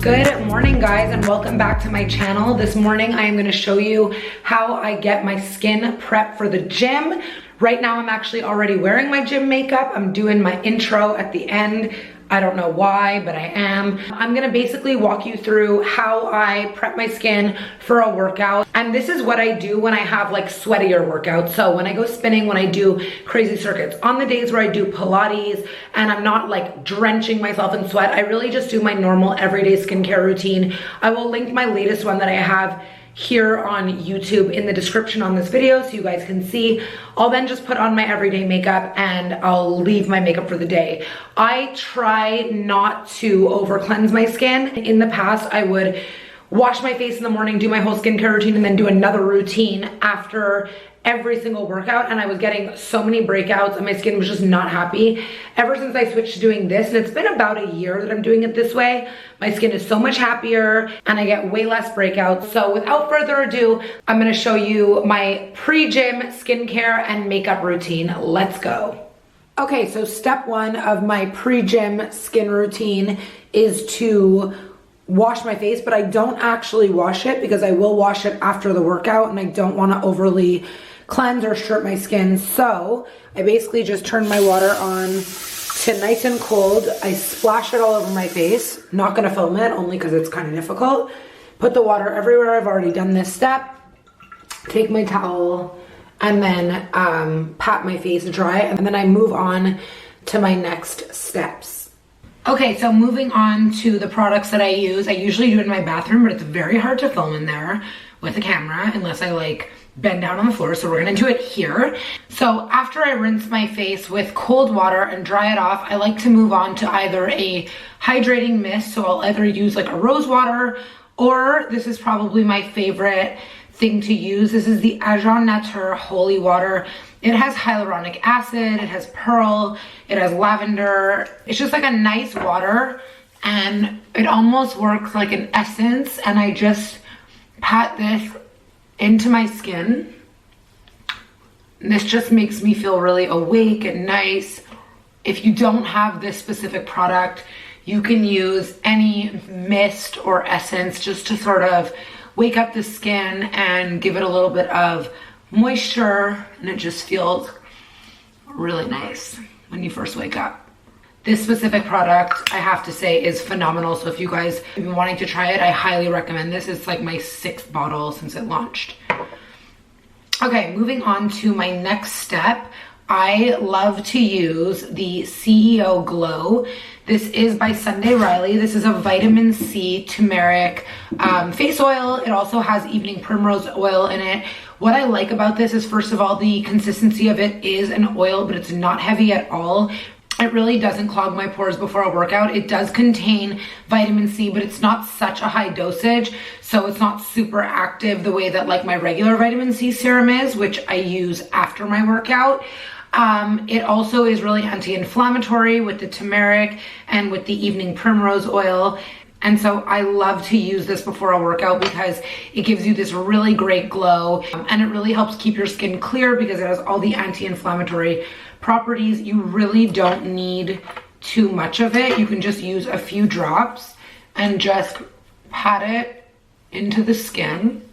Good morning, guys, and welcome back to my channel. This morning I am going to show you how I get my skin prep for the gym. Right now I'm actually already wearing my gym makeup. I'm doing my intro at the end. I don't know why, but I am. I'm gonna basically walk you through how I prep my skin for a workout. And this is what I do when I have like sweatier workouts. So when I go spinning, when I do crazy circuits, on the days where I do Pilates and I'm not like drenching myself in sweat, I really just do my normal everyday skincare routine. I will link my latest one that I have here on YouTube in the description on this video so you guys can see. I'll then just put on my everyday makeup and I'll leave my makeup for the day. I try not to over cleanse my skin. In the past, I would wash my face in the morning, do my whole skincare routine, and then do another routine after every single workout, and I was getting so many breakouts and my skin was just not happy. Ever since I switched to doing this, and it's been about a year that I'm doing it this way, my skin is so much happier and I get way less breakouts. So without further ado, I'm gonna show you my pre-gym skincare and makeup routine. Let's go. Okay, so step one of my pre-gym skin routine is to wash my face, but I don't actually wash it because I will wash it after the workout and I don't want to overly cleanse or strip my skin. So I basically just turn my water on to nice and cold. I splash it all over my face. Not going to film it only because it's kind of difficult. Put the water everywhere. I've already done this step. Take my towel and then pat my face dry, and then I move on to my next steps. Okay, so moving on to the products that I use. I usually do it in my bathroom, but it's very hard to film in there with a camera unless I like bend down on the floor, so we're gonna do it here. So after I rinse my face with cold water and dry it off, I like to move on to either a hydrating mist, so I'll either use like a rose water, or this is probably my favorite thing to use. This is the Agent Nature Holy Water. It has hyaluronic acid, it has pearl, it has lavender. It's just like a nice water and it almost works like an essence, and I just pat this into my skin. And this just makes me feel really awake and nice. If you don't have this specific product, you can use any mist or essence just to sort of wake up the skin and give it a little bit of moisture, and it just feels really nice when you first wake up. This specific product, I have to say, is phenomenal. So if you guys have been wanting to try it, I highly recommend this. It's like my 6th bottle since it launched. Okay, moving on to my next step. I love to use the CEO Glow. This is by Sunday Riley. This is a vitamin C turmeric face oil. It also has evening primrose oil in it. What I like about this is, first of all, the consistency of it is an oil, but it's not heavy at all. It really doesn't clog my pores before a workout. It does contain vitamin C, but it's not such a high dosage, so it's not super active the way that like my regular vitamin C serum is, which I use after my workout. It also is really anti-inflammatory with the turmeric and with the evening primrose oil. And so I love to use this before a workout because it gives you this really great glow, and it really helps keep your skin clear because it has all the anti-inflammatory properties. You really don't need too much of it. You can just use a few drops and just pat it into the skin.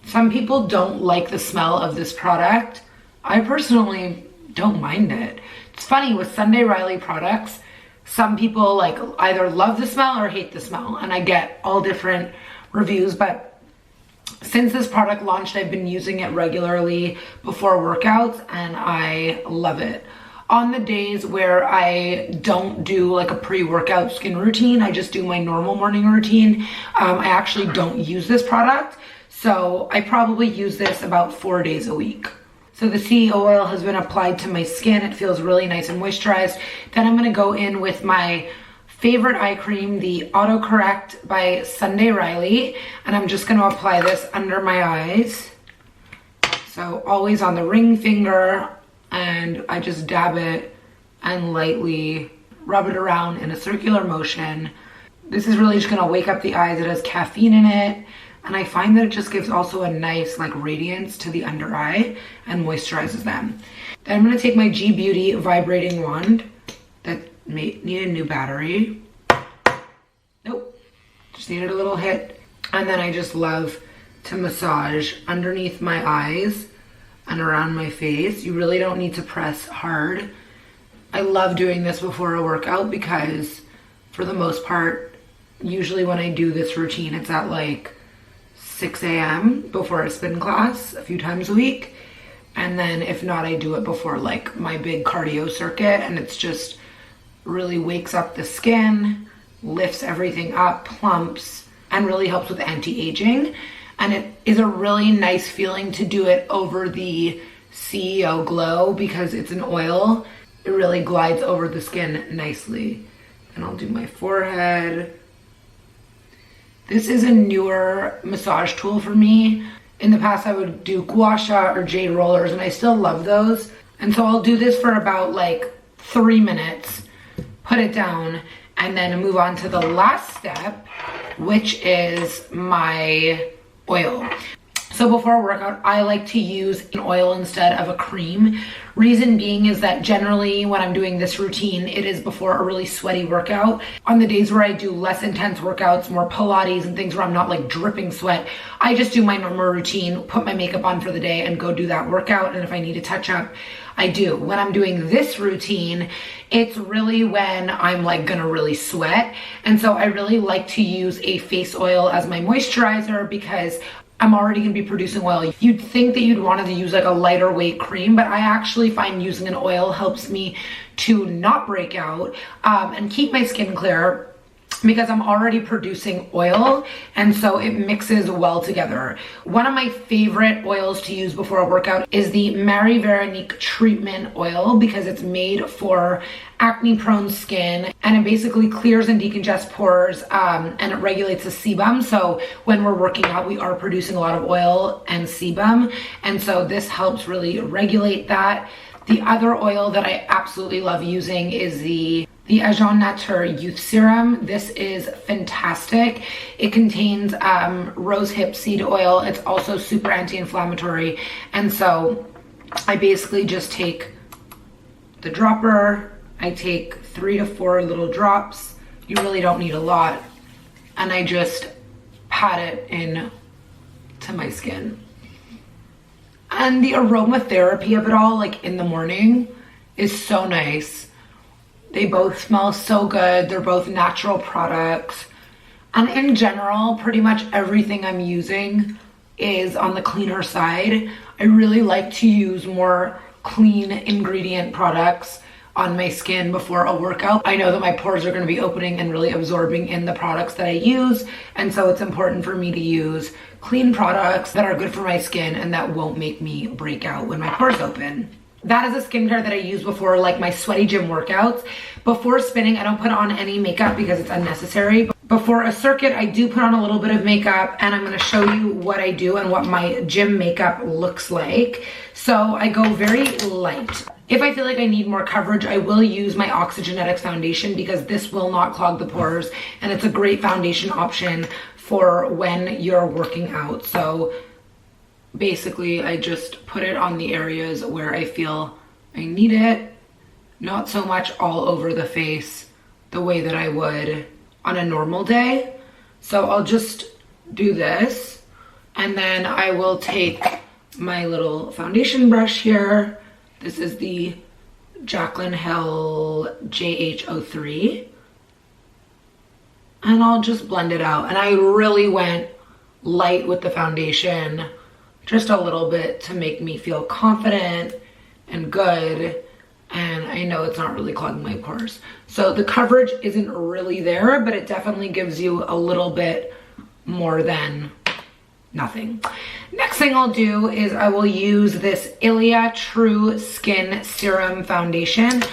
Some people don't like the smell of this product. I personally don't mind it. It's funny with Sunday Riley products, some people like either love the smell or hate the smell, and I get all different reviews, but since this product launched, I've been using it regularly before workouts and I love it. On the days where I don't do like a pre-workout skin routine, I just do my normal morning routine, I actually don't use this product. So I probably use this about 4 days a week. So the CEO oil has been applied to my skin. It feels really nice and moisturized. Then I'm gonna go in with my favorite eye cream, the Autocorrect by Sunday Riley. And I'm just gonna apply this under my eyes. So always on the ring finger, and I just dab it and lightly rub it around in a circular motion. This is really just gonna wake up the eyes. It has caffeine in it. And I find that it just gives also a nice like radiance to the under eye and moisturizes them. Then I'm gonna take my G Beauty vibrating wand that needed a new battery. Nope, just needed a little hit. And then I just love to massage underneath my eyes and around my face. You really don't need to press hard. I love doing this before a workout because for the most part, usually when I do this routine, it's at like 6 a.m. before a spin class a few times a week. And then if not, I do it before like my big cardio circuit, and it's just really wakes up the skin, lifts everything up, plumps, and really helps with anti-aging. And it is a really nice feeling to do it over the CEO Glow because it's an oil. It really glides over the skin nicely. And I'll do my forehead. This is a newer massage tool for me. In the past, I would do gua sha or jade rollers, and I still love those. And so I'll do this for about like 3 minutes, put it down, and then move on to the last step, which is my oil. So before a workout, I like to use an oil instead of a cream. Reason being is that generally when I'm doing this routine, it is before a really sweaty workout. On the days where I do less intense workouts, more Pilates and things where I'm not like dripping sweat, I just do my normal routine, put my makeup on for the day and go do that workout. And if I need to touch up, I do. When I'm doing this routine, it's really when I'm like gonna really sweat. And so I really like to use a face oil as my moisturizer because I'm already gonna be producing oil. You'd think that you'd want to use like a lighter weight cream, but I actually find using an oil helps me to not break out and keep my skin clear because I'm already producing oil, and so it mixes well together. One of my favorite oils to use before a workout is the Marie Veronique treatment oil because it's made for acne prone skin, and it basically clears and decongests pores and it regulates the sebum. So when we're working out, we are producing a lot of oil and sebum, and so this helps really regulate that. The other oil that I absolutely love using is the Agent Nature Youth Serum. This is fantastic. It contains rose hip seed oil. It's also super anti-inflammatory. And so I basically just take the dropper. I take 3 to 4 little drops. You really don't need a lot. And I just pat it in to my skin. And the aromatherapy of it all, like in the morning, is so nice. They both smell so good. They're both natural products. And in general, pretty much everything I'm using is on the cleaner side. I really like to use more clean ingredient products on my skin before a workout. I know that my pores are going to be opening and really absorbing in the products that I use. And so it's important for me to use clean products that are good for my skin and that won't make me break out when my pores open. That is a skincare that I use before like my sweaty gym workouts. Before spinning, I don't put on any makeup because it's unnecessary. Before a circuit, I do put on a little bit of makeup, and I'm gonna show you what I do and what my gym makeup looks like. So I go very light. If I feel like I need more coverage, I will use my Oxygenetics foundation because this will not clog the pores, and it's a great foundation option for when you're working out. So basically, I just put it on the areas where I feel I need it, not so much all over the face the way that I would on a normal day. So I'll just do this, and then I will take my little foundation brush here. This is the Jaclyn Hill JH03, and I'll just blend it out. And I really went light with the foundation, just a little bit to make me feel confident and good. And I know it's not really clogging my pores. So the coverage isn't really there, but it definitely gives you a little bit more than nothing. Next thing I'll do is I will use this Ilia True Skin Serum Foundation.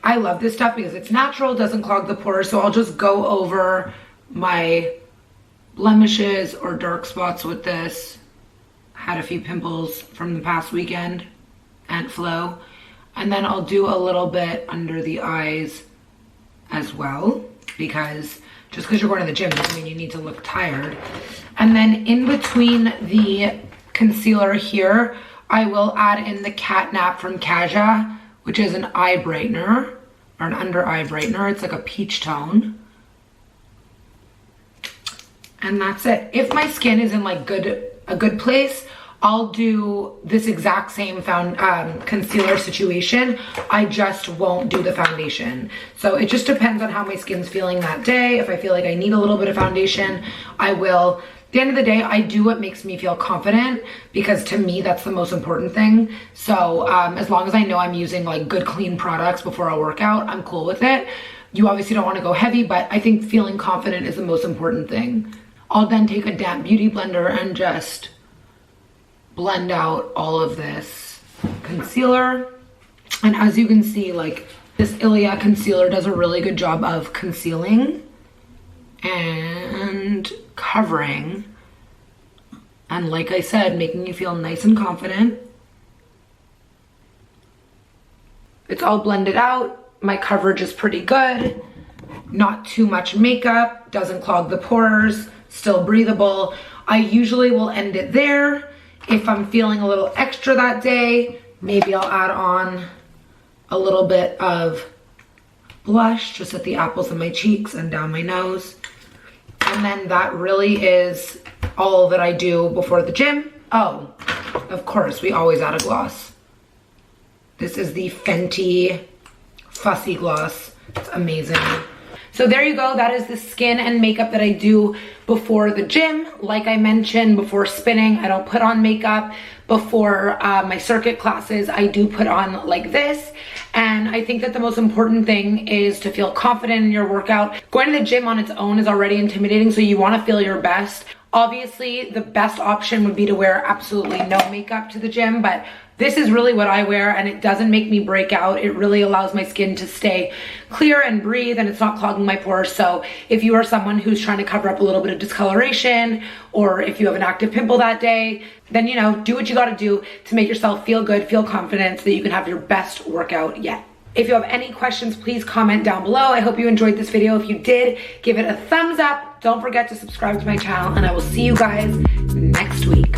I love this stuff because it's natural, doesn't clog the pores. So I'll just go over my blemishes or dark spots with this. Had a few pimples from the past weekend and flow. And then I'll do a little bit under the eyes as well, because just because you're going to the gym doesn't mean you need to look tired. And then in between the concealer here, I will add in the Catnap from Kaja, which is an eye brightener or an under eye brightener. It's like a peach tone. And that's it. If my skin is in like a good place, I'll do this exact same concealer situation. I just won't do the foundation. So it just depends on how my skin's feeling that day. If I feel like I need a little bit of foundation, I will. At the end of the day, I do what makes me feel confident, because to me, that's the most important thing. So as long as I know I'm using like good, clean products before I work out, I'm cool with it. You obviously don't want to go heavy, but I think feeling confident is the most important thing. I'll then take a damp beauty blender and just blend out all of this concealer. And as you can see, like this Ilia concealer does a really good job of concealing and covering, and like I said, making you feel nice and confident. It's all blended out. My coverage is pretty good. Not too much makeup, doesn't clog the pores, still breathable. I usually will end it there. If I'm feeling a little extra that day, maybe I'll add on a little bit of blush just at the apples of my cheeks and down my nose. And then that really is all that I do before the gym. Oh, of course, we always add a gloss. This is the Fenty Fussy Gloss. It's amazing. So there you go. That is the skin and makeup that I do before the gym. Like I mentioned, before spinning, I don't put on makeup. Before my circuit classes, I do put on like this. And I think that the most important thing is to feel confident in your workout. Going to the gym on its own is already intimidating, so you want to feel your best. Obviously, the best option would be to wear absolutely no makeup to the gym, but this is really what I wear, and it doesn't make me break out. It really allows my skin to stay clear and breathe, and it's not clogging my pores. So if you are someone who's trying to cover up a little bit of discoloration, or if you have an active pimple that day, then, you know, do what you gotta do to make yourself feel good, feel confident, so that you can have your best workout yet. If you have any questions, please comment down below. I hope you enjoyed this video. If you did, give it a thumbs up. Don't forget to subscribe to my channel, and I will see you guys next week.